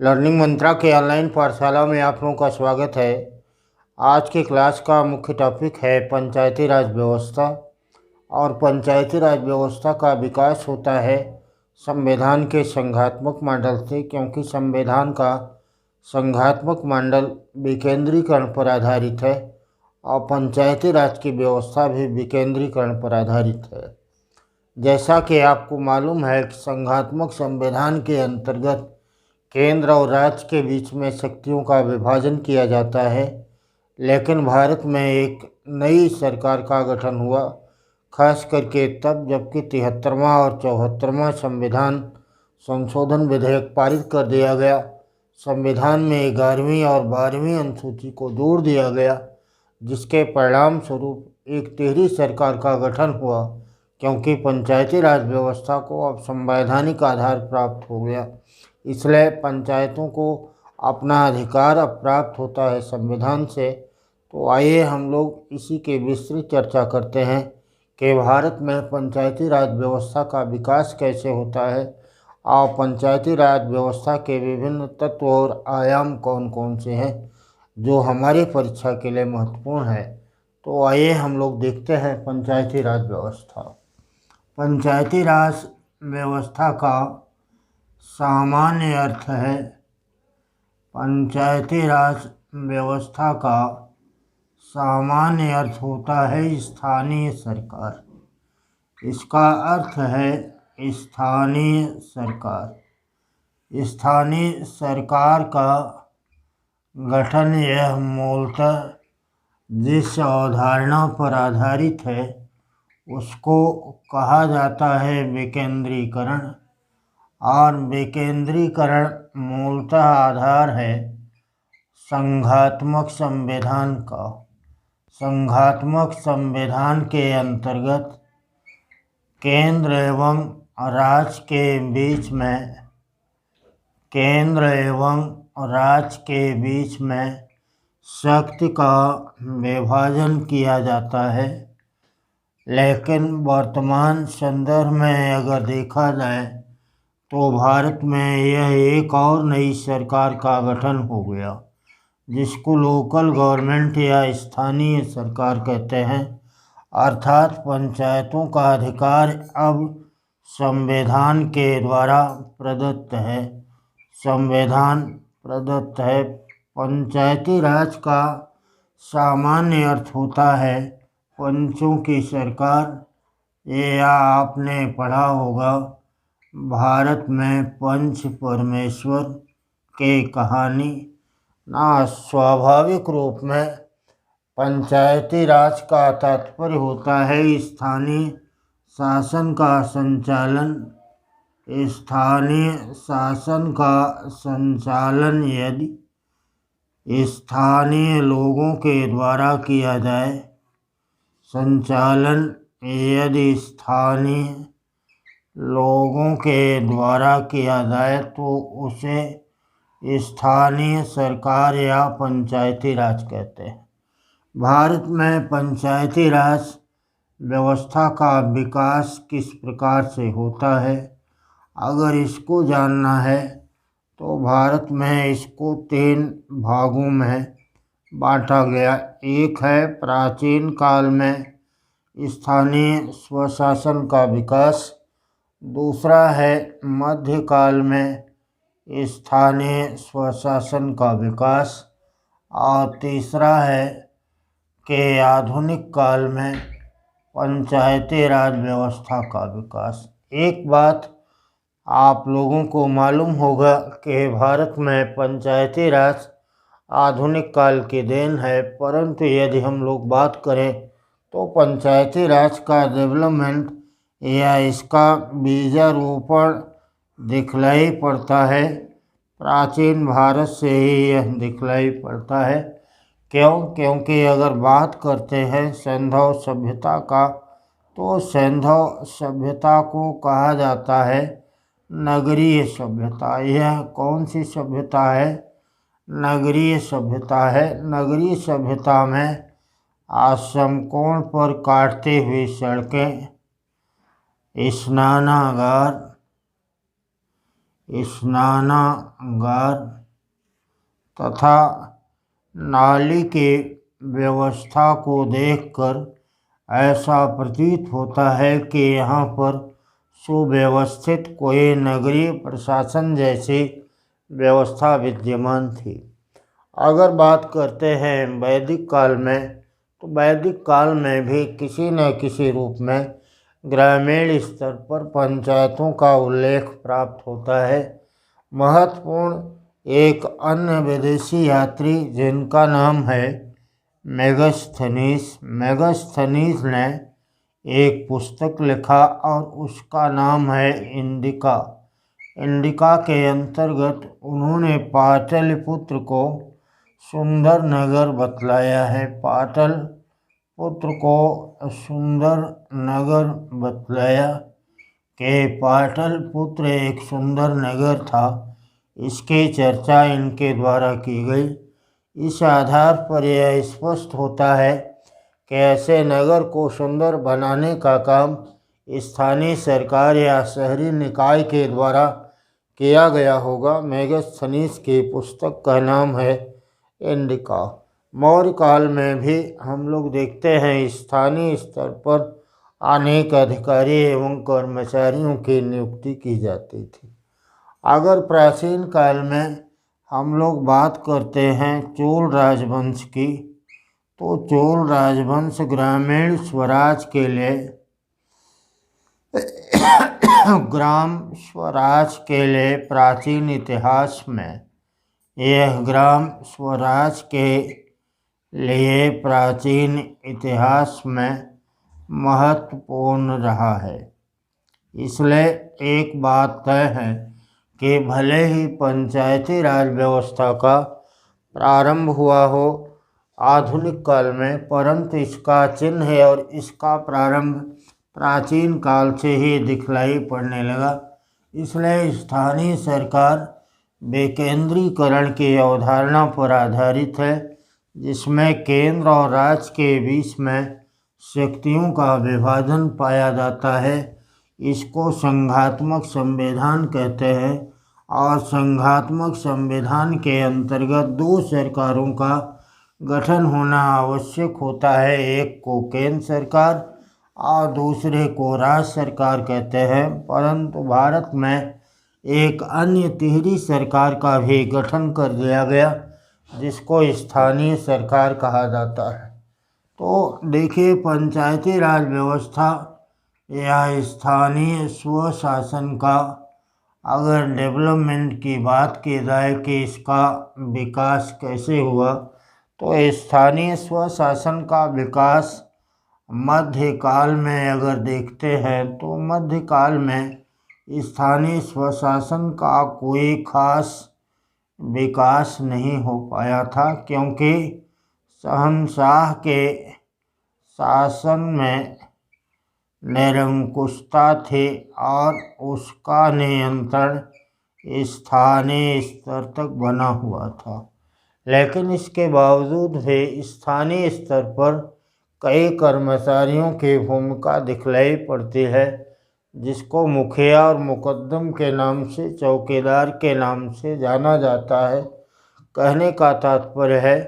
Learning मंत्रा के online पाठशाला में आप लोगों का स्वागत है। आज की क्लास का मुख्य टॉपिक है पंचायती राज व्यवस्था। और पंचायती राज व्यवस्था का विकास होता है संविधान के संघात्मक मॉडल से, क्योंकि संविधान का संघात्मक मॉडल विकेंद्रीकरण पर आधारित है और पंचायती राज की व्यवस्था भी विकेंद्रीकरण पर आधारित है। जैसा कि आपको मालूम है कि संघात्मक संविधान के अंतर्गत केंद्र और राज्य के बीच में शक्तियों का विभाजन किया जाता है, लेकिन भारत में एक नई सरकार का गठन हुआ, खास करके तब जबकि 73वां और 74वां संविधान संशोधन विधेयक पारित कर दिया गया। संविधान में 11वीं और 12वीं अनुसूची को जोड़ दिया गया, जिसके परिणाम स्वरूप एक तिहरी सरकार का गठन हुआ, क्योंकि पंचायती राज व्यवस्था को अब संवैधानिक आधार प्राप्त हो गया। इसलिए पंचायतों को अपना अधिकार अब प्राप्त होता है संविधान से। तो आइए हम लोग इसी के विस्तृत चर्चा करते हैं कि भारत में पंचायती राज व्यवस्था का विकास कैसे होता है और पंचायती राज व्यवस्था के विभिन्न तत्व और आयाम कौन कौन से हैं जो हमारी परीक्षा के लिए महत्वपूर्ण है। तो आइए हम लोग देखते हैं पंचायती राज व्यवस्था। पंचायती राज व्यवस्था का सामान्य अर्थ है, पंचायती राज व्यवस्था का सामान्य अर्थ होता है स्थानीय सरकार। इसका अर्थ है स्थानीय सरकार। स्थानीय सरकार का गठन यह मूलतः जिस अवधारणा पर आधारित है उसको कहा जाता है विकेंद्रीकरण, और विकेंद्रीकरण मूलतः आधार है संघात्मक संविधान का। संघात्मक संविधान के अंतर्गत केंद्र एवं राज्य के बीच में शक्ति का विभाजन किया जाता है। लेकिन वर्तमान संदर्भ में अगर देखा जाए तो भारत में यह एक और नई सरकार का गठन हो गया, जिसको लोकल गवर्नमेंट या स्थानीय सरकार कहते हैं। अर्थात पंचायतों का अधिकार अब संविधान के द्वारा प्रदत्त है। संविधान प्रदत्त है। पंचायती राज का सामान्य अर्थ होता है पंचों की सरकार। ये आपने पढ़ा होगा भारत में पंच परमेश्वर के कहानी ना। स्वाभाविक रूप में पंचायती राज का तात्पर्य होता है स्थानीय शासन का संचालन। स्थानीय शासन का संचालन यदि स्थानीय लोगों के द्वारा किया जाए, संचालन यदि स्थानीय लोगों के द्वारा किया जाए तो उसे स्थानीय सरकार या पंचायती राज कहते हैं। भारत में पंचायती राज व्यवस्था का विकास किस प्रकार से होता है, अगर इसको जानना है तो भारत में इसको 3 भागों में बांटा गया। एक है प्राचीन काल में स्थानीय स्वशासन का विकास, दूसरा है मध्यकाल में स्थानीय स्वशासन का विकास, और तीसरा है कि आधुनिक काल में पंचायती राज व्यवस्था का विकास। एक बात आप लोगों को मालूम होगा कि भारत में पंचायती राज आधुनिक काल की देन है, परंतु यदि हम लोग बात करें तो पंचायती राज का डेवलपमेंट या इसका बीजारोपण दिखलाई पड़ता है प्राचीन भारत से ही यह दिखलाई पड़ता है। क्योंकि अगर बात करते हैं सैंधव सभ्यता का, तो सैंधव सभ्यता को कहा जाता है नगरीय सभ्यता। यह कौन सी सभ्यता है? नगरीय सभ्यता है। नगरीय सभ्यता में समकोण पर काटती हुई सड़कें, स्नानागार, स्नानागार तथा नाली के व्यवस्था को देखकर ऐसा प्रतीत होता है कि यहाँ पर सुव्यवस्थित कोई नगरीय प्रशासन जैसी व्यवस्था विद्यमान थी। अगर बात करते हैं वैदिक काल में, तो वैदिक काल में भी किसी न किसी रूप में ग्रामीण स्तर पर पंचायतों का उल्लेख प्राप्त होता है। महत्वपूर्ण एक अन्य विदेशी यात्री जिनका नाम है मेगास्थनीज ने एक पुस्तक लिखा और उसका नाम है इंडिका। इंडिका के अंतर्गत उन्होंने पाटलिपुत्र को सुंदर नगर बतलाया है। पाटलिपुत्र को सुंदर नगर बतलाया कि पाटलिपुत्र एक सुंदर नगर था। इसकी चर्चा इनके द्वारा की गई। इस आधार पर यह स्पष्ट होता है कि ऐसे नगर को सुंदर बनाने का काम स्थानीय सरकार या शहरी निकाय के द्वारा किया गया होगा। मेगास्थनीज की पुस्तक का नाम है इंडिका। मौर्य काल में भी हम लोग देखते हैं स्थानीय स्तर पर अनेक अधिकारी एवं कर्मचारियों की नियुक्ति की जाती थी। अगर प्राचीन काल में हम लोग बात करते हैं चोल राजवंश की, तो चोल राजवंश ग्रामीण स्वराज के लिए प्राचीन इतिहास में यह ग्राम स्वराज के लिए प्राचीन इतिहास में महत्वपूर्ण रहा है। इसलिए एक बात तय है कि भले ही पंचायती राज व्यवस्था का प्रारंभ हुआ हो आधुनिक काल में, परंतु इसका चिन्ह है और इसका प्रारंभ प्राचीन काल से ही दिखलाई पड़ने लगा। इसलिए स्थानीय सरकार विकेंद्रीकरण की अवधारणा पर आधारित है, जिसमें केंद्र और राज्य के बीच में शक्तियों का विभाजन पाया जाता है। इसको संघात्मक संविधान कहते हैं और संघात्मक संविधान के अंतर्गत दो सरकारों का गठन होना आवश्यक होता है। एक को केंद्र सरकार और दूसरे को राज्य सरकार कहते हैं। परंतु भारत में एक अन्य तीसरी सरकार का भी गठन कर दिया गया, जिसको स्थानीय सरकार कहा जाता है। तो देखिए, पंचायती राज व्यवस्था या स्थानीय स्वशासन का अगर डेवलपमेंट की बात की जाए कि इसका विकास कैसे हुआ, तो स्थानीय स्वशासन का विकास मध्यकाल में अगर देखते हैं तो मध्यकाल में स्थानीय स्वशासन का कोई खास विकास नहीं हो पाया था, क्योंकि शहंशाह के शासन में निरंकुशता थी और उसका नियंत्रण स्थानीय स्तर तक बना हुआ था। लेकिन इसके बावजूद भी स्थानीय स्तर पर कई कर्मचारियों की भूमिका दिखलाई पड़ती है, जिसको मुखिया और मुकद्दम के नाम से, चौकीदार के नाम से जाना जाता है। कहने का तात्पर्य है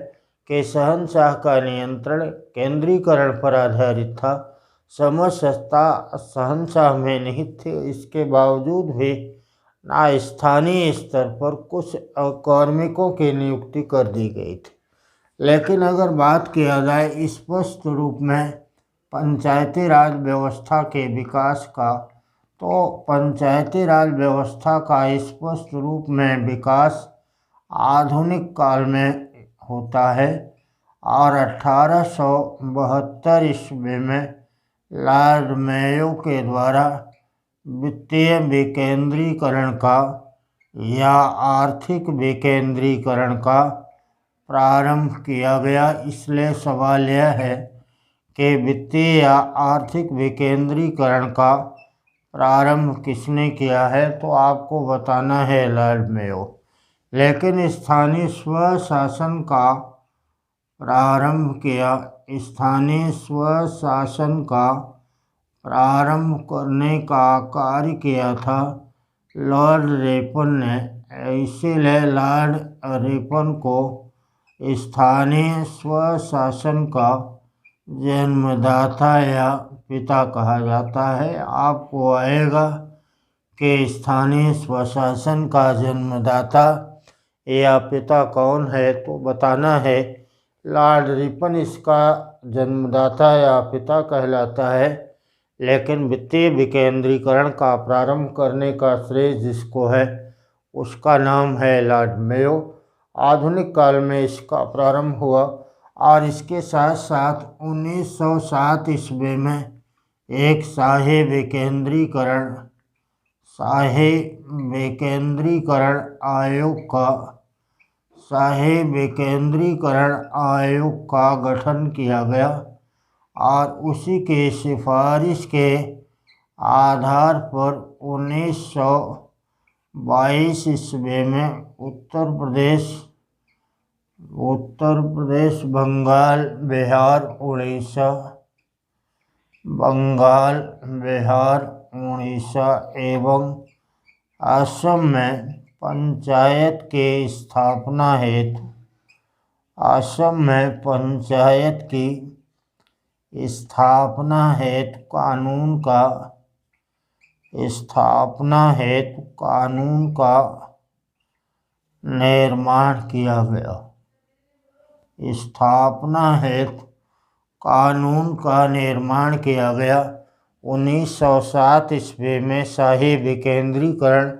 कि शहंशाह का नियंत्रण केंद्रीकरण पर आधारित था, समस्त शहंशाह में निहित थी। इसके बावजूद भी ना स्थानीय स्तर पर कुछ कार्मिकों की नियुक्ति कर दी गई थी। लेकिन अगर बात किया जाए स्पष्ट रूप में पंचायती राज व्यवस्था के विकास का, तो पंचायती राज व्यवस्था का स्पष्ट रूप में विकास आधुनिक काल में होता है और 1872 ईस्वी में लॉर्ड मेयो के द्वारा वित्तीय विकेंद्रीकरण का या आर्थिक विकेंद्रीकरण का प्रारंभ किया गया। इसलिए सवाल यह है कि वित्तीय या आर्थिक विकेंद्रीकरण का प्रारंभ किसने किया है, तो आपको बताना है लॉर्ड मेयो। लेकिन स्थानीय स्वशासन का प्रारंभ करने का कार्य किया था लॉर्ड रिपन ने, इसीलिए लॉर्ड रिपन को स्थानीय स्वशासन का जन्मदाता या पिता कहा जाता है। आपको आएगा कि स्थानीय स्वशासन का जन्मदाता या पिता कौन है, तो बताना है। लॉर्ड रिपन इसका जन्मदाता या पिता कहलाता है, लेकिन वित्तीय विकेंद्रीकरण का प्रारंभ करने का श्रेय जिसको है उसका नाम है लॉर्ड मेयो। आधुनिक काल में इसका प्रारंभ हुआ और इसके साथ साथ 1907 ईस्वी में एक शाही विकेंद्रीकरण आयोग का गठन किया गया और उसी के सिफारिश के आधार पर 1922 ईस्वी में उत्तर प्रदेश, बंगाल, बिहार, उड़ीसा एवं असम में पंचायत की स्थापना हेतु कानून का निर्माण किया गया। 1907 ईस्वी में शाही विकेंद्रीकरण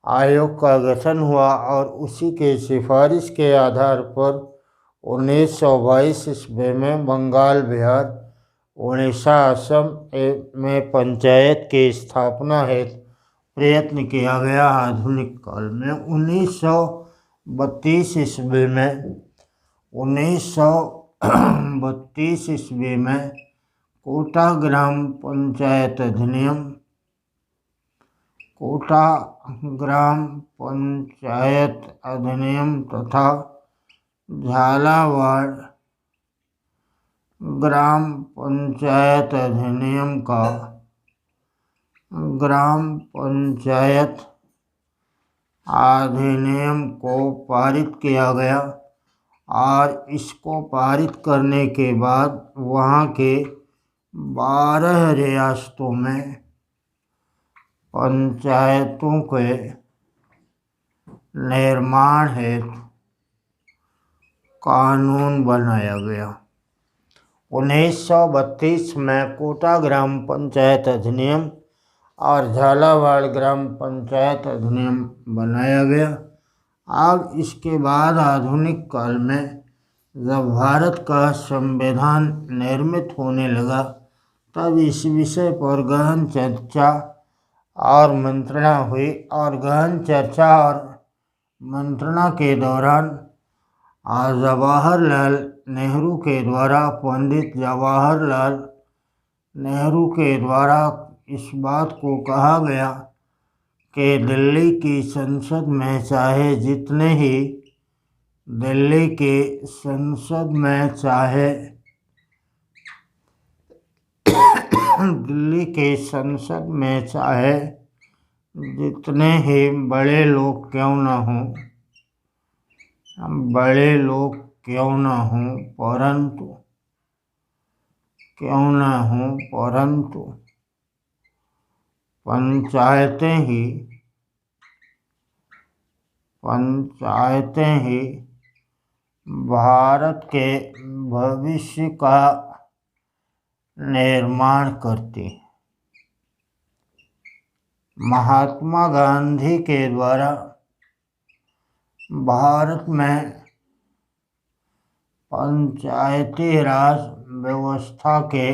आयोग का गठन हुआ और उसी के सिफारिश के आधार पर 1922 ईस्वी में बंगाल, बिहार, उड़ीसा, असम में पंचायत की स्थापना हेतु प्रयत्न किया गया। आधुनिक काल में 1932 ईस्वी में कोटा ग्राम पंचायत अधिनियम तथा झालावाड़ ग्राम पंचायत अधिनियम को पारित किया गया और इसको पारित करने के बाद वहाँ के 12 रियासतों में पंचायतों के निर्माण हेतु कानून बनाया गया। 1932 में कोटा ग्राम पंचायत अधिनियम और झालावाड़ ग्राम पंचायत अधिनियम बनाया गया। अब इसके बाद आधुनिक काल में जब भारत का संविधान निर्मित होने लगा तब इस विषय पर गहन चर्चा और मंत्रणा हुई और गहन चर्चा और मंत्रणा के दौरान पंडित जवाहरलाल नेहरू के द्वारा इस बात को कहा गया कि दिल्ली की संसद में चाहे जितने ही बड़े लोग क्यों न हों परंतु पंचायतें ही भारत के भविष्य का निर्माण करती। महात्मा गांधी के द्वारा भारत में पंचायती राज व्यवस्था के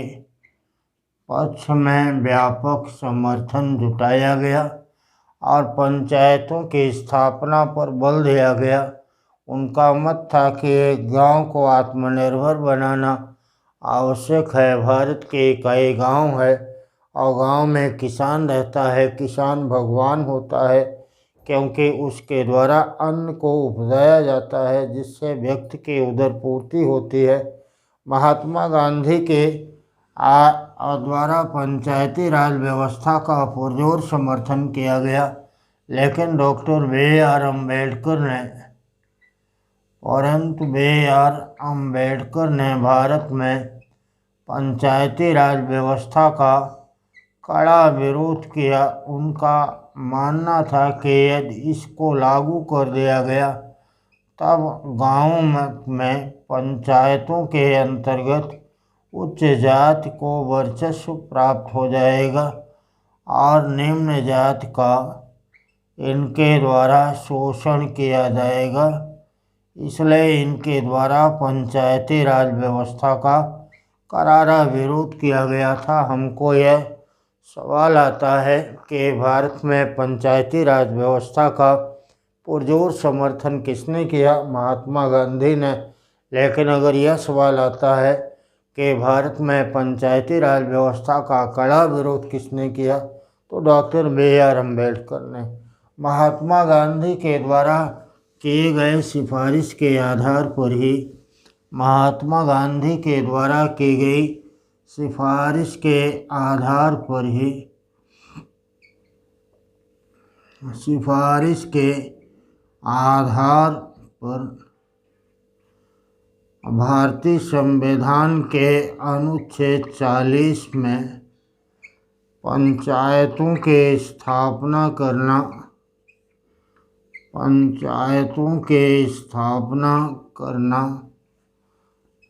पक्ष में व्यापक समर्थन जुटाया गया और पंचायतों की स्थापना पर बल दिया गया। उनका मत था कि गांव को आत्मनिर्भर बनाना आवश्यक है। भारत के कई गांव है और गांव में किसान रहता है। किसान भगवान होता है क्योंकि उसके द्वारा अन्न को उपजाया जाता है जिससे व्यक्ति की उदर पूर्ति होती है। महात्मा गांधी के द्वारा पंचायती राज व्यवस्था का पुरजोर समर्थन किया गया, लेकिन डॉक्टर बी आर अम्बेडकर ने परंतु बी आर अम्बेडकर ने भारत में पंचायती राज व्यवस्था का कड़ा विरोध किया। उनका मानना था कि यदि इसको लागू कर दिया गया तब गाँवों में पंचायतों के अंतर्गत उच्च जाति को वर्चस्व प्राप्त हो जाएगा और निम्न जाति का इनके द्वारा शोषण किया जाएगा। इसलिए इनके द्वारा पंचायती राज व्यवस्था का करारा विरोध किया गया था। हमको यह सवाल आता है कि भारत में पंचायती राज व्यवस्था का पुरजोर समर्थन किसने किया? महात्मा गांधी ने। लेकिन अगर यह सवाल आता है कि भारत में पंचायती राज व्यवस्था का कड़ा विरोध किसने किया, तो डॉक्टर बी आर अम्बेडकर ने। महात्मा गांधी के द्वारा किए गए सिफारिश के आधार पर ही महात्मा गांधी के द्वारा की गई सिफारिश के आधार पर ही सिफारिश के आधार पर भारतीय संविधान के अनुच्छेद 40 में पंचायतों के स्थापना करना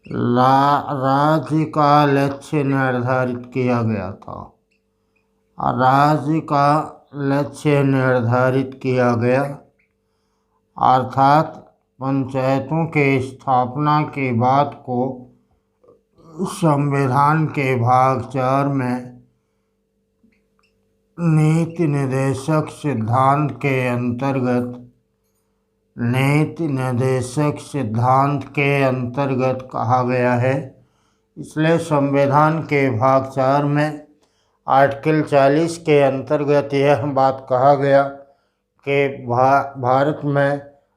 राज्य का लक्ष्य निर्धारित किया गया था। राज्य का लक्ष्य निर्धारित किया गया, अर्थात पंचायतों के स्थापना के बाद को संविधान के भाग 4 में नीति निर्देशक सिद्धांत के अंतर्गत कहा गया है। इसलिए संविधान के भाग 4 में आर्टिकल 40 के अंतर्गत यह बात कहा गया कि भारत में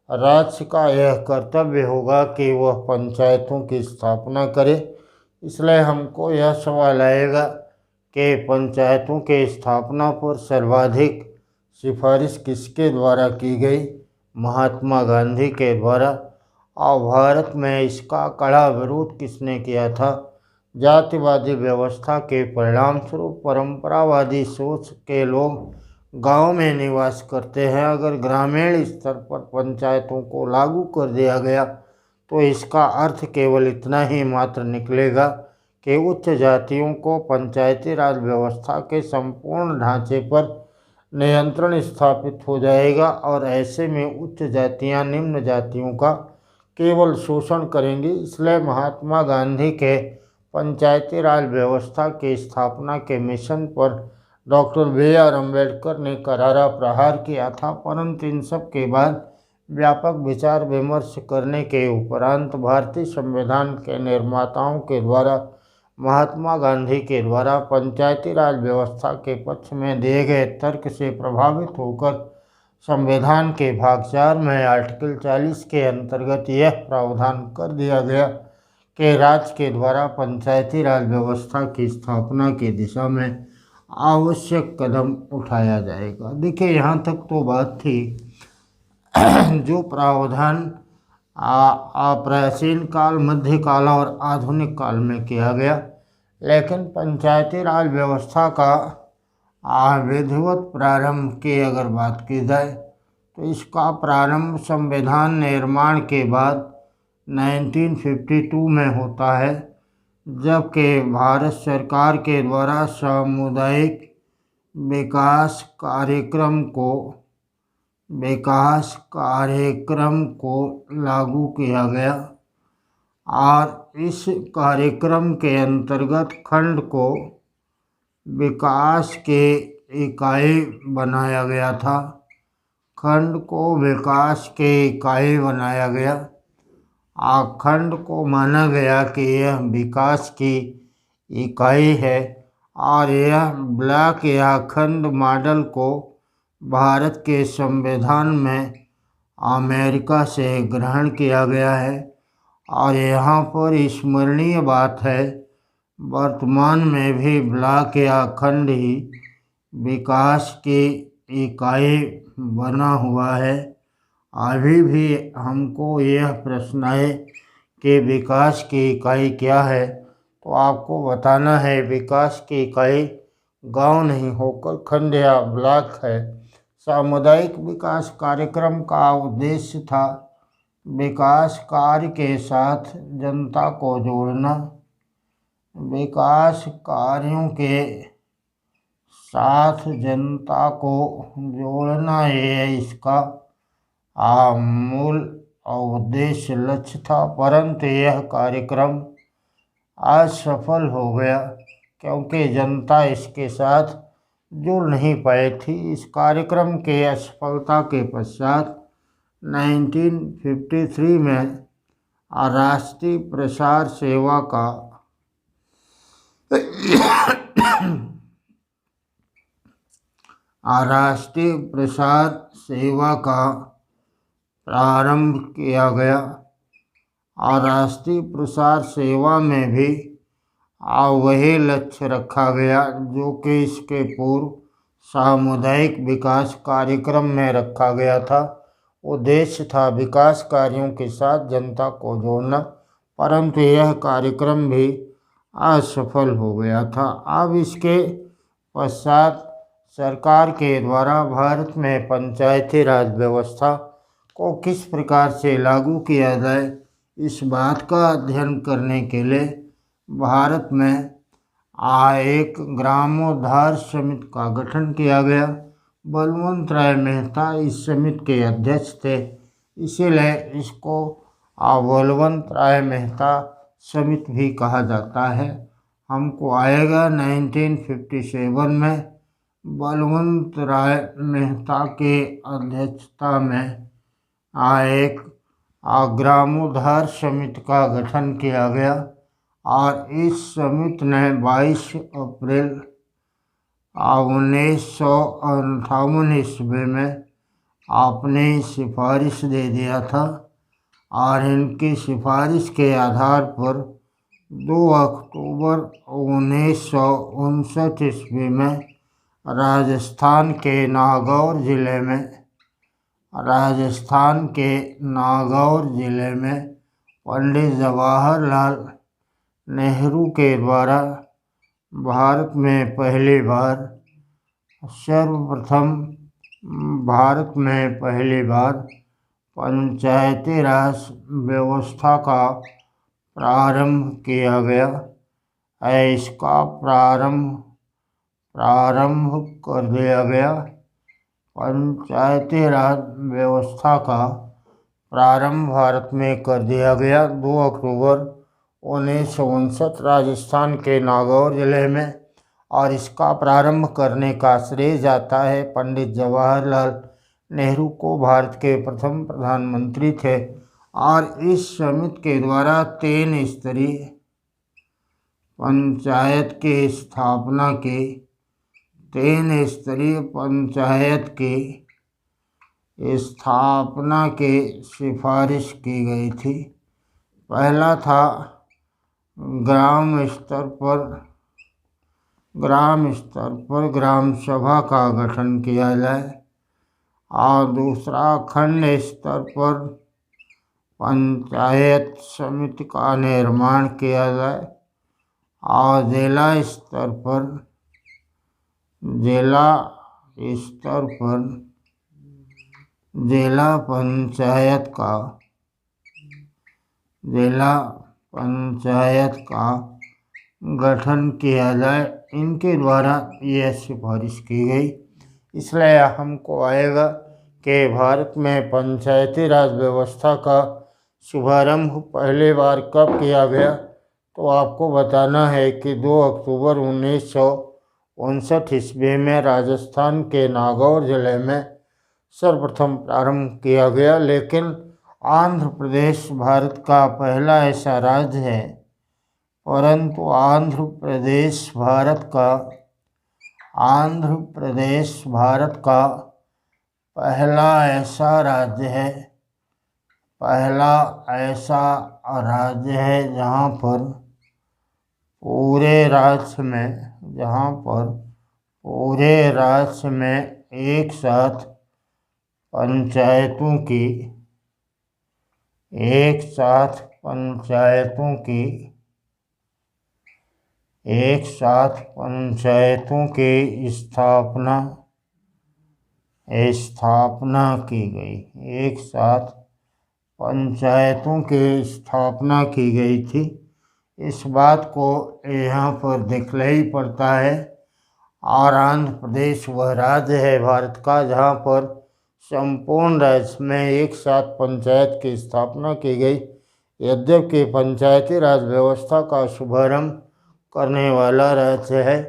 राज्य का यह कर्तव्य होगा कि वह पंचायतों की स्थापना करे। इसलिए हमको यह सवाल आएगा कि पंचायतों के स्थापना पर सर्वाधिक सिफारिश किसके द्वारा की गई? महात्मा गांधी के द्वारा। और भारत में इसका कड़ा विरोध किसने किया था? जातिवादी व्यवस्था के परिणाम स्वरूप परंपरावादी सोच के लोग गांव में निवास करते हैं। अगर ग्रामीण स्तर पर पंचायतों को लागू कर दिया गया तो इसका अर्थ केवल इतना ही मात्र निकलेगा कि उच्च जातियों को पंचायती राज व्यवस्था के संपूर्ण ढांचे पर नियंत्रण स्थापित हो जाएगा और ऐसे में उच्च जातियां निम्न जातियों का केवल शोषण करेंगी। इसलिए महात्मा गांधी के पंचायती राज व्यवस्था की स्थापना के मिशन पर डॉक्टर बी आर अम्बेडकर ने करारा प्रहार किया था। परंतु इन सब के बाद व्यापक विचार विमर्श करने के उपरांत भारतीय संविधान के निर्माताओं के द्वारा महात्मा गांधी के द्वारा पंचायती राज व्यवस्था के पक्ष में दिए गए तर्क से प्रभावित होकर संविधान के भाग 4 में आर्टिकल 40 के अंतर्गत यह प्रावधान कर दिया गया कि राज्य के द्वारा पंचायती राज व्यवस्था की स्थापना की दिशा में आवश्यक कदम उठाया जाएगा। देखिए, यहाँ तक तो बात थी जो प्रावधान प्राचीन काल, मध्यकाल और आधुनिक काल में किया गया। लेकिन पंचायती राज व्यवस्था का विधिवत प्रारंभ की अगर बात की जाए तो इसका प्रारंभ संविधान निर्माण के बाद 1952 में होता है, जबकि भारत सरकार के द्वारा सामुदायिक विकास कार्यक्रम को लागू किया गया और इस कार्यक्रम के अंतर्गत खंड को विकास के इकाई बनाया गया था। खंड को विकास के इकाई बनाया गया। खंड को माना गया कि यह विकास की इकाई है और यह ब्लॉक या खंड मॉडल को भारत के संविधान में अमेरिका से ग्रहण किया गया है। और यहाँ पर स्मरणीय बात है, वर्तमान में भी ब्लॉक या खंड ही विकास की इकाई बना हुआ है। अभी भी हमको यह प्रश्न है कि विकास की इकाई क्या है, तो आपको बताना है विकास की इकाई गांव नहीं होकर खंड या ब्लॉक है। सामुदायिक विकास कार्यक्रम का उद्देश्य था विकास कार्य के साथ जनता को जोड़ना। विकास कार्यों के साथ जनता को जोड़ना ये इसका मूल उद्देश्य लक्ष्य था, परंतु यह कार्यक्रम असफल हो गया क्योंकि जनता इसके साथ जुड़ नहीं पाई थी। इस कार्यक्रम के असफलता के पश्चात 1953 में राष्ट्रीय प्रसार सेवा का राष्ट्रीय प्रसार सेवा का प्रारंभ किया गया और राष्ट्रीय प्रसार सेवा में भी वही लक्ष्य रखा गया जो कि इसके पूर्व सामुदायिक विकास कार्यक्रम में रखा गया था। उद्देश्य था विकास कार्यों के साथ जनता को जोड़ना, परंतु यह कार्यक्रम भी असफल हो गया था। अब इसके पश्चात सरकार के द्वारा भारत में पंचायती राज व्यवस्था को किस प्रकार से लागू किया जाए, इस बात का अध्ययन करने के लिए भारत में एक ग्रामोद्धार समिति का गठन किया गया। बलवंत राय मेहता इस समिति के अध्यक्ष थे, इसीलिए इसको बलवंत राय मेहता समिति भी कहा जाता है। हमको आएगा 1957 में बलवंत राय मेहता के अध्यक्षता में एक ग्रामोद्धार समिति का गठन किया गया और इस समिति ने 22 अप्रैल 1958 ईस्वी में अपनी सिफारिश दे दिया था और इनकी सिफारिश के आधार पर 2 अक्टूबर 1959 ईस्वी में राजस्थान के नागौर जिले में पंडित जवाहरलाल नेहरू के द्वारा भारत में पहली बार पंचायती राज व्यवस्था का प्रारंभ किया गया। इसका प्रारंभ कर दिया गया। पंचायती राज व्यवस्था का प्रारंभ भारत में कर दिया गया 2 अक्टूबर 1959 राजस्थान के नागौर जिले में, और इसका प्रारंभ करने का श्रेय जाता है पंडित जवाहरलाल नेहरू को। भारत के प्रथम प्रधानमंत्री थे और इस समिति के द्वारा 3 स्तरीय पंचायत की स्थापना की सिफारिश की गई थी। पहला था ग्राम स्तर पर ग्राम सभा का गठन किया जाए और दूसरा खंड स्तर पर पंचायत समिति का निर्माण किया जाए और जिला स्तर पर जिला पंचायत का गठन किया जाए। इनके द्वारा यह सिफारिश की गई। इसलिए हमको आएगा कि भारत में पंचायती राज व्यवस्था का शुभारंभ पहली बार कब किया गया, तो आपको बताना है कि 2 अक्टूबर 1959 ईस्वी में राजस्थान के नागौर जिले में सर्वप्रथम प्रारंभ किया गया। लेकिन आंध्र प्रदेश भारत का पहला ऐसा राज्य है, परंतु आंध्र प्रदेश भारत का पहला ऐसा राज्य है जहाँ पर पूरे राज्य में एक साथ पंचायतों की एक साथ पंचायतों की स्थापना की गई। एक साथ पंचायतों की स्थापना की गई थी। इस बात को यहाँ पर दिखलाई ही पड़ता है। और आंध्र प्रदेश वह राज्य है भारत का जहाँ पर संपूर्ण राज्य में एक साथ पंचायत की स्थापना की गई। यद्यपि पंचायती राज व्यवस्था का शुभारंभ करने वाला राज्य है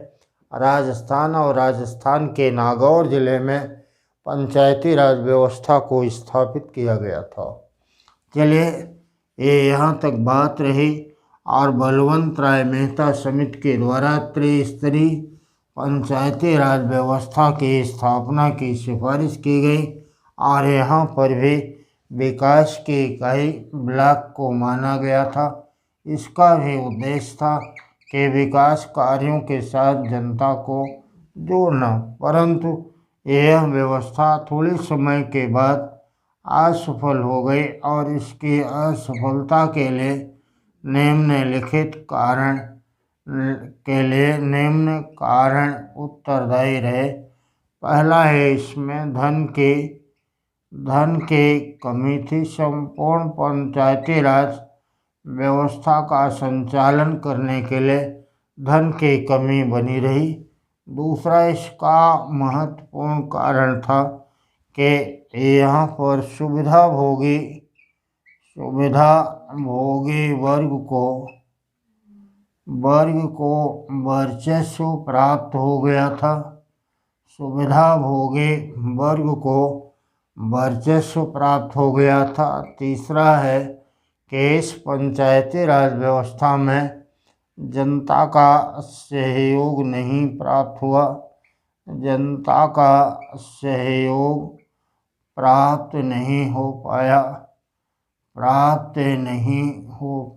राजस्थान, और राजस्थान के नागौर जिले में पंचायती राज व्यवस्था को स्थापित किया गया था। चलिए, ये यहाँ तक बात रही। और बलवंत राय मेहता समिति के द्वारा त्रिस्तरीय पंचायती राज व्यवस्था की स्थापना की सिफारिश की गई। और यहाँ पर भी विकास के कई ब्लॉक को माना गया था। इसका भी उद्देश्य था कि विकास कार्यों के साथ जनता को जोड़ना, परंतु यह व्यवस्था थोड़े समय के बाद असफल हो गई और इसकी असफलता के लिए निम्नलिखित कारण उत्तरदायी रहे। पहला है, इसमें धन की कमी थी। संपूर्ण पंचायती राज व्यवस्था का संचालन करने के लिए धन की कमी बनी रही। दूसरा इसका महत्वपूर्ण कारण था कि यहाँ पर सुविधाभोगी वर्ग को वर्चस्व प्राप्त हो गया था। सुविधाभोगी वर्ग को वर्चस्व प्राप्त हो गया था। तीसरा है कि इस पंचायती राज व्यवस्था में जनता का सहयोग नहीं प्राप्त हुआ। जनता का सहयोग प्राप्त नहीं हो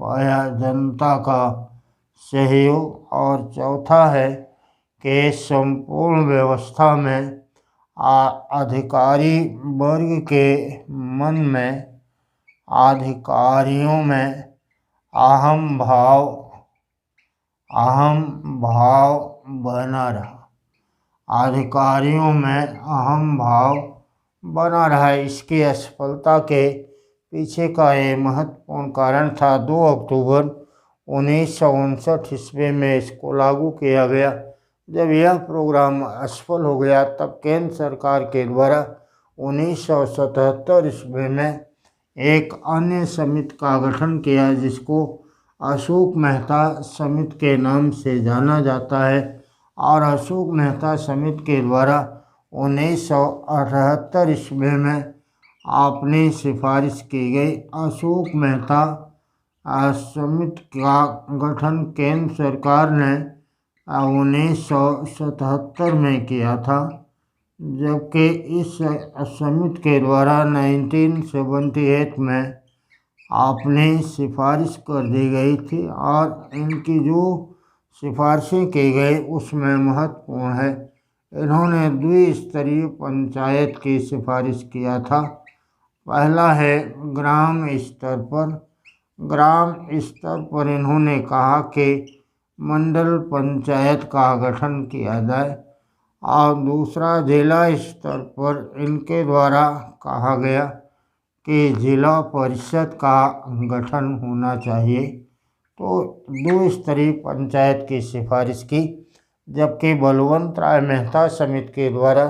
पाया जनता का सहयोग। और चौथा है कि संपूर्ण व्यवस्था में अधिकारी वर्ग के मन में अधिकारियों में अहम भाव बना रहा। अधिकारियों में अहम भाव बना रहा। इसकी असफलता के पीछे का ये महत्वपूर्ण कारण था। 2 अक्टूबर 1959 ईस्वी में इसको लागू किया गया। जब यह प्रोग्राम असफल हो गया तब केंद्र सरकार के द्वारा 1977 ईस्वी में एक अन्य समिति का गठन किया जिसको अशोक मेहता समिति के नाम से जाना जाता है। और अशोक मेहता समिति के द्वारा 1978 ईस्वी में अपनी सिफारिश की गई। अशोक मेहता समिति का गठन केंद्र सरकार ने 1977 में किया था, जबकि इस समिति के द्वारा 1978 में अपनी सिफारिश कर दी गई थी। और इनकी जो सिफारिशें की गई उसमें महत्वपूर्ण है, इन्होंने द्विस्तरीय पंचायत की सिफारिश किया था। पहला है ग्राम स्तर पर इन्होंने कहा कि मंडल पंचायत का गठन किया जाए। और दूसरा जिला स्तर पर इनके द्वारा कहा गया कि जिला परिषद का गठन होना चाहिए। तो 2 स्तरीय पंचायत की सिफारिश की, जबकि बलवंत राय मेहता समिति के द्वारा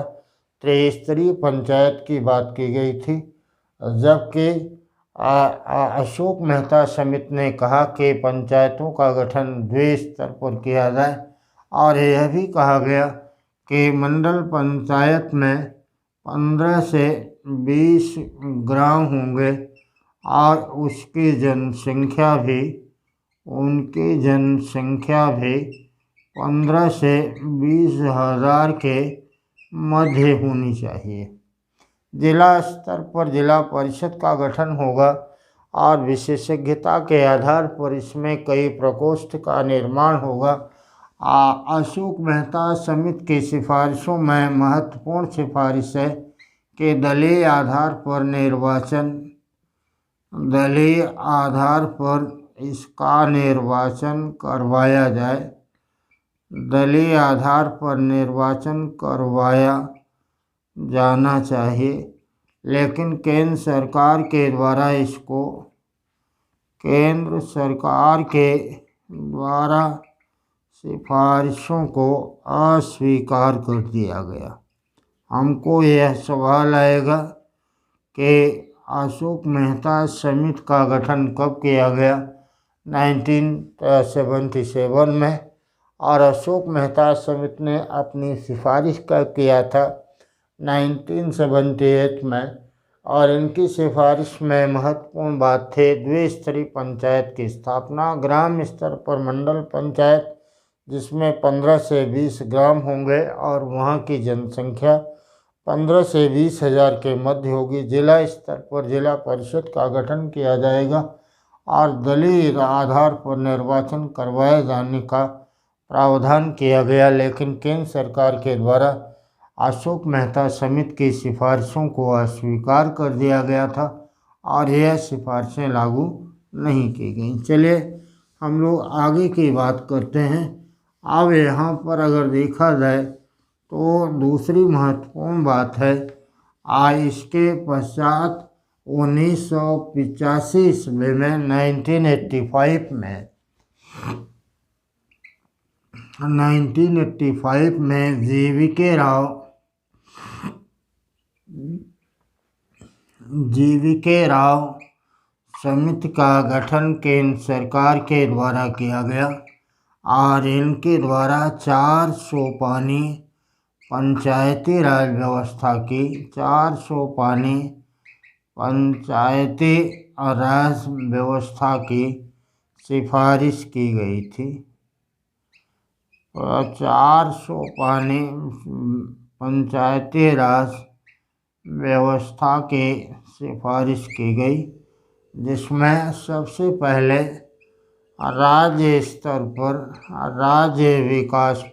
त्रिस्तरीय पंचायत की बात की गई थी। जबकि अशोक मेहता समिति ने कहा कि पंचायतों का गठन 2 स्तर पर किया जाए। और यह भी कहा गया कि मंडल पंचायत में 15 से 20 ग्राम होंगे और उनकी जनसंख्या भी 15 से 20 हज़ार के मध्य होनी चाहिए। जिला स्तर पर जिला परिषद का गठन होगा और विशेषज्ञता के आधार पर इसमें कई प्रकोष्ठ का निर्माण होगा। अशोक मेहता समिति की सिफारिशों में महत्वपूर्ण सिफारिश है के दलीय आधार पर इसका निर्वाचन करवाया जाए। दलीय आधार पर निर्वाचन करवाया जाना चाहिए, लेकिन केंद्र सरकार के द्वारा सिफारिशों को अस्वीकार कर दिया गया। हमको यह सवाल आएगा कि अशोक मेहता समिति का गठन कब किया गया? 1977 में। और अशोक मेहता समिति ने अपनी सिफारिश कब किया था? 1978 में। और इनकी सिफारिश में महत्वपूर्ण बात थे द्विस्तरीय पंचायत की स्थापना, ग्राम स्तर पर मंडल पंचायत जिसमें 15 से 20 ग्राम होंगे और वहाँ की जनसंख्या 15 से 20 हज़ार के मध्य होगी। जिला स्तर पर जिला परिषद का गठन किया जाएगा और दलीय आधार पर निर्वाचन करवाए जाने का प्रावधान किया गया, लेकिन केंद्र सरकार के द्वारा अशोक मेहता समिति की सिफारिशों को अस्वीकार कर दिया गया था और यह सिफारिशें लागू नहीं की गई। चलिए हम लोग आगे की बात करते हैं। अब यहाँ पर अगर देखा जाए तो दूसरी महत्वपूर्ण बात है, इसके पश्चात 1985 ईस्वी में 1985 में जीवीके राव समिति का गठन केंद्र सरकार के द्वारा किया गया और इनके द्वारा 4 सोपानी पंचायती राज व्यवस्था की 4 सोपानी पंचायती राज व्यवस्था की सिफारिश की गई थी। 4 सोपानी पंचायती राज व्यवस्था की सिफारिश की गई, जिसमें सबसे पहले राज्य स्तर पर राज्य विकास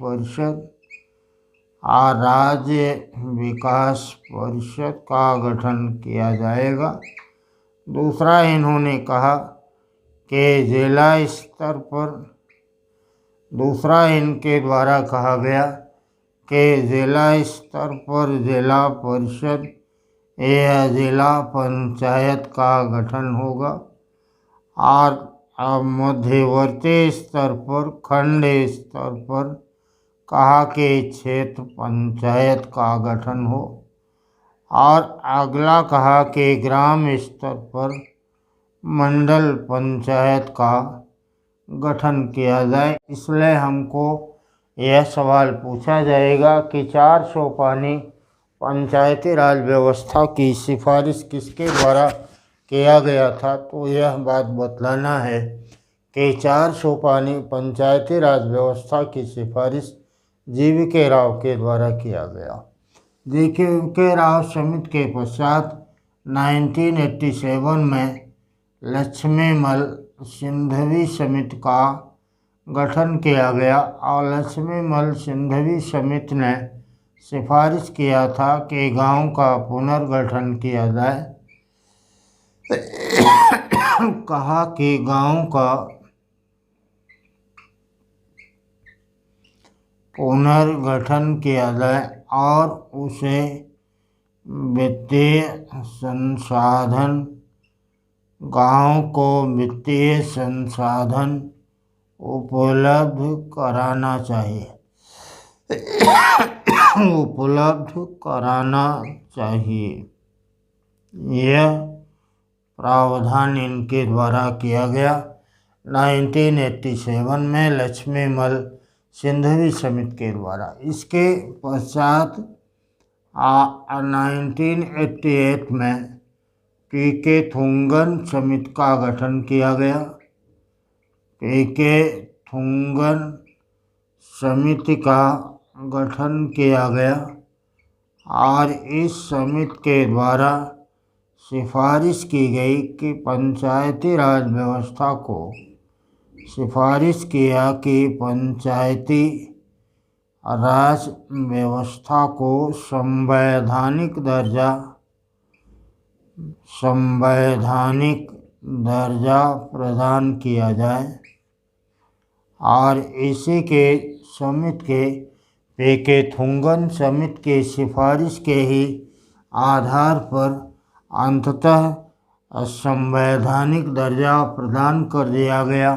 परिषद का गठन किया जाएगा। दूसरा इन्होंने कहा कि जिला स्तर पर, दूसरा इनके द्वारा कहा गया कि जिला स्तर पर जिला परिषद या जिला पंचायत का गठन होगा और मध्यवर्ती स्तर पर खंड स्तर पर कहा कि क्षेत्र पंचायत का गठन हो और अगला कहा कि ग्राम स्तर पर मंडल पंचायत का गठन किया जाए। इसलिए हमको यह सवाल पूछा जाएगा कि 4 सोपानी पंचायती राज व्यवस्था की सिफारिश किसके द्वारा किया गया था? तो यह बात बतलाना है कि 4 सोपानी पंचायती राज व्यवस्था की सिफारिश जीवीके राव के द्वारा किया गया। जीवीके राव समिति के पश्चात 1987 में लक्ष्मीमल सिंघवी समिति का गठन किया गया और लक्ष्मीमल सिंघवी समिति ने सिफारिश किया था कि गांव का पुनर्गठन किया जाए। कहा कि गांव का पुनर्गठन किया जाए और उसे वित्तीय संसाधन, गांव को वित्तीय संसाधन उपलब्ध कराना चाहिए। यह प्रावधान इनके द्वारा किया गया 1987 में लक्ष्मीमल सिंघवी समिति के द्वारा। इसके पश्चात 1988 में पीके थुंगन समिति का गठन किया गया। पीके थुंगन समिति का गठन किया गया और इस समिति के द्वारा सिफारिश की गई कि पंचायती राज व्यवस्था को, सिफारिश किया कि पंचायती राज व्यवस्था को संवैधानिक दर्जा संवैधानिक दर्जा प्रदान किया जाए और इसी के समिति के पेकेथुंगन समिति की सिफारिश के ही आधार पर अंततः संवैधानिक दर्जा प्रदान कर दिया गया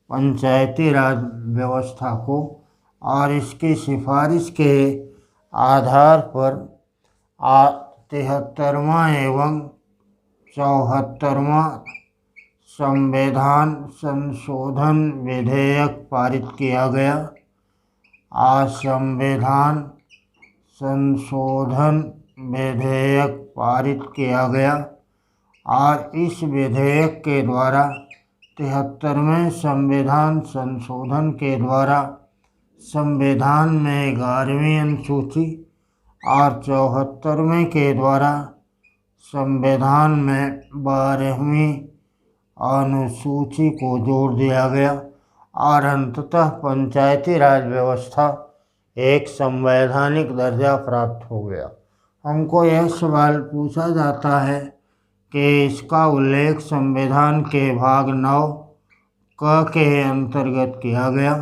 पंचायती राज व्यवस्था को। और इसकी सिफारिश के आधार पर 73वां एवं 74वां संविधान संशोधन विधेयक पारित किया गया। आज संविधान संशोधन विधेयक पारित किया गया और इस विधेयक के द्वारा 73वें संविधान संशोधन के द्वारा संविधान में 11वीं अनुसूची और 74वें के द्वारा संविधान में 12वीं अनुसूची को जोड़ दिया गया और अंततः पंचायती राज व्यवस्था एक संवैधानिक दर्जा प्राप्त हो गया। हमको यह सवाल पूछा जाता है कि इसका उल्लेख संविधान के भाग 9 क के अंतर्गत किया गया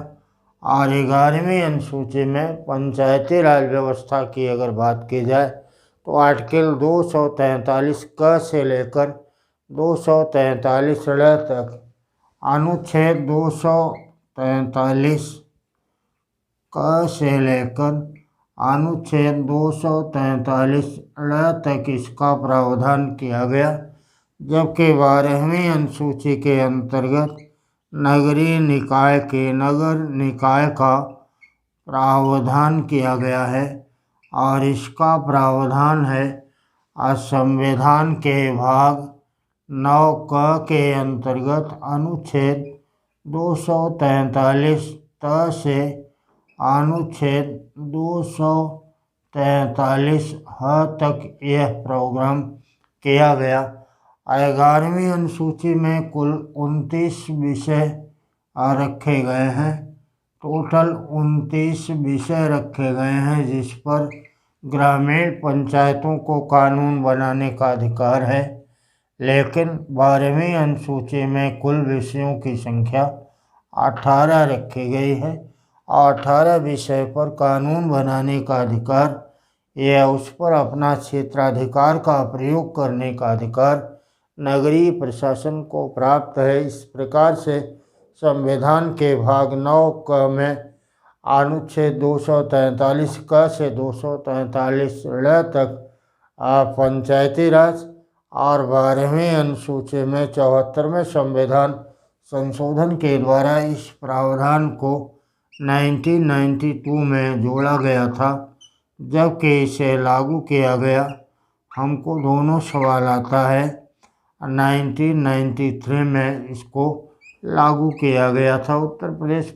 और 11वीं अनुसूची में पंचायती राज व्यवस्था की अगर बात की जाए तो आर्टिकल 243 क से लेकर 243 ड़ तक, अनुच्छेद 243 क से लेकर अनुच्छेद 243 ड़ तक इसका प्रावधान किया गया। जबकि 12वीं अनुसूची के अंतर्गत नगरीय निकाय के नगर निकाय का प्रावधान किया गया है और इसका प्रावधान है संविधान के भाग 9 क के अंतर्गत अनुच्छेद 243 त से अनुच्छेद 243 ह तक यह प्रोग्राम किया गया। 11वीं अनुसूची में कुल 29 विषय रखे गए हैं। टोटल 29 विषय रखे गए हैं जिस पर ग्रामीण पंचायतों को कानून बनाने का अधिकार है। लेकिन 12वीं अनुसूची में कुल विषयों की संख्या 18 रखी गई है और 18 विषय पर कानून बनाने का अधिकार यह उस पर अपना क्षेत्राधिकार का प्रयोग करने का अधिकार नगरीय प्रशासन को प्राप्त है। इस प्रकार से संविधान के भाग 9 क में अनुच्छेद 243 क से 243 ड़ तक पंचायती राज और 12वीं अनुसूची में 74वें संविधान संशोधन के द्वारा इस प्रावधान को 1992 में जोड़ा गया था, जबकि इसे लागू किया गया। हमको दोनों सवाल आता है। 1993 में इसको लागू किया गया था। उत्तर प्रदेश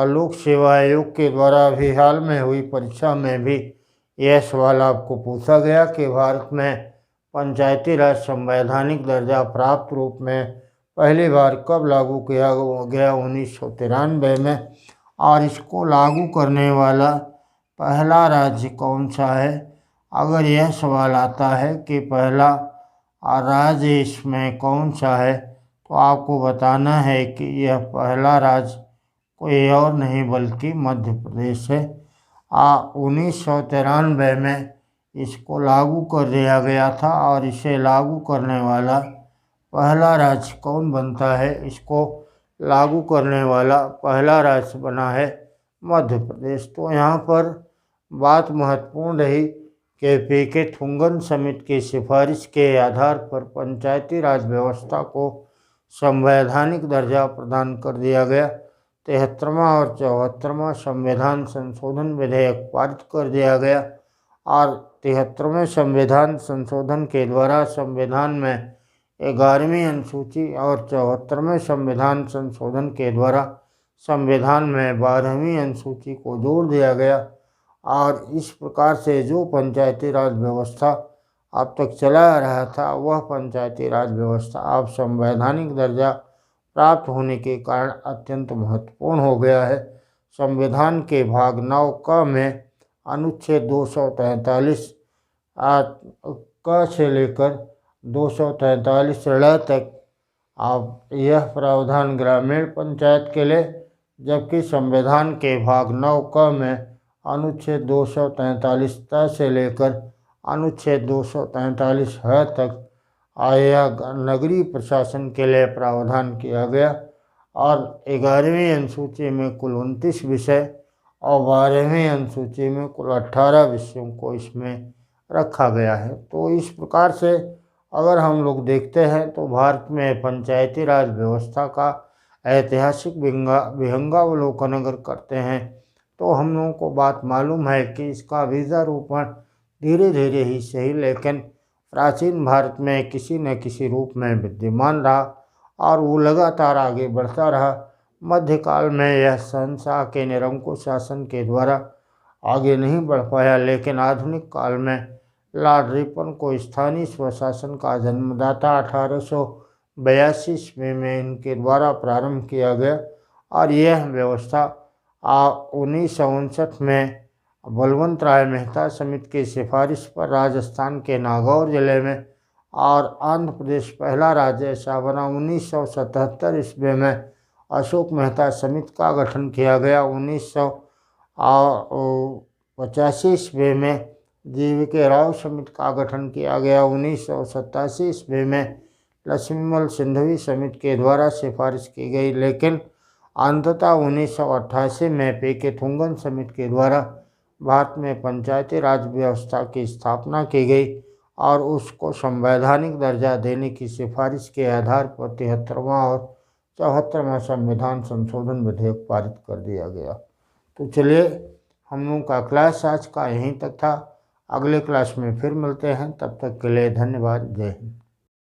लोक सेवा आयोग के द्वारा अभी हाल में हुई परीक्षा में भी यह सवाल आपको पूछा गया कि भारत में पंचायती राज संवैधानिक दर्जा प्राप्त रूप में पहली बार कब लागू किया गया। 1993 में। और इसको लागू करने वाला पहला राज्य कौन सा है। अगर यह सवाल आता है कि पहला राज्य इसमें कौन सा है तो आपको बताना है कि यह पहला राज्य कोई और नहीं बल्कि मध्य प्रदेश है। 1993 में इसको लागू कर दिया गया था और इसे लागू करने वाला पहला राज्य कौन बनता है। इसको लागू करने वाला पहला राज्य बना है मध्य प्रदेश। तो यहाँ पर बात महत्वपूर्ण रही कि पेकेथुंगन समिति की सिफारिश के आधार पर पंचायती राज व्यवस्था को संवैधानिक दर्जा प्रदान कर दिया गया। 73वां और 74वां संविधान संशोधन विधेयक पारित कर दिया गया और 73वें संविधान संशोधन के द्वारा संविधान में 11वीं अनुसूची और 74वें संविधान संशोधन के द्वारा संविधान में 12वीं अनुसूची को जोड़ दिया गया। और इस प्रकार से जो पंचायती राज व्यवस्था अब तक चला आ रहा था वह पंचायती राज व्यवस्था अब संवैधानिक दर्जा प्राप्त होने के कारण अत्यंत महत्वपूर्ण हो गया है। संविधान के भाग 9 क में अनुच्छेद 243 क से लेकर 243 ड़ तक अब यह प्रावधान ग्रामीण पंचायत के लिए, जबकि संविधान के भाग 9 क में अनुच्छेद 243 त से लेकर अनुच्छेद 243 ह तक आया नगरीय प्रशासन के लिए प्रावधान किया गया। और 11वीं अनुसूची में कुल 29 विषय और 12वीं अनुसूची में कुल 18 विषयों को इसमें रखा गया है। तो इस प्रकार से अगर हम लोग देखते हैं तो भारत में पंचायती राज व्यवस्था का ऐतिहासिक विहंगावलोकन अगर करते हैं तो हम लोगों को बात मालूम है कि इसका बीजारोपण धीरे धीरे ही सही लेकिन प्राचीन भारत में किसी न किसी रूप में विद्यमान रहा और वो लगातार आगे बढ़ता रहा। मध्यकाल में यह शहंशाह के निरंकुश शासन के द्वारा आगे नहीं बढ़ पाया, लेकिन आधुनिक काल में लॉर्ड रिपन को स्थानीय स्वशासन का जन्मदाता 1882 ईस्वी में इनके द्वारा प्रारंभ किया गया। और यह व्यवस्था 1959 में बलवंत राय मेहता समिति की सिफारिश पर राजस्थान के नागौर जिले में और आंध्र प्रदेश पहला राज्य ऐसा बना। 1977 ईस्वी में अशोक मेहता समिति का गठन किया गया। 1985 ईस्वी में जीवीके राव समिति का गठन किया गया। 1987 ईस्वी में लक्ष्मीमल सिंघवी समिति के द्वारा सिफारिश की गई, लेकिन अंततः 1988 में पीके थुंगन समिति के द्वारा भारत में पंचायती राज व्यवस्था की स्थापना की गई और उसको संवैधानिक दर्जा देने की सिफारिश के आधार पर 73वां और 74वां संविधान संशोधन विधेयक पारित कर दिया गया। तो चलिए हम लोगों का क्लास आज का यहीं तक था। अगले क्लास में फिर मिलते हैं, तब तक के लिए धन्यवाद। जय हिंद।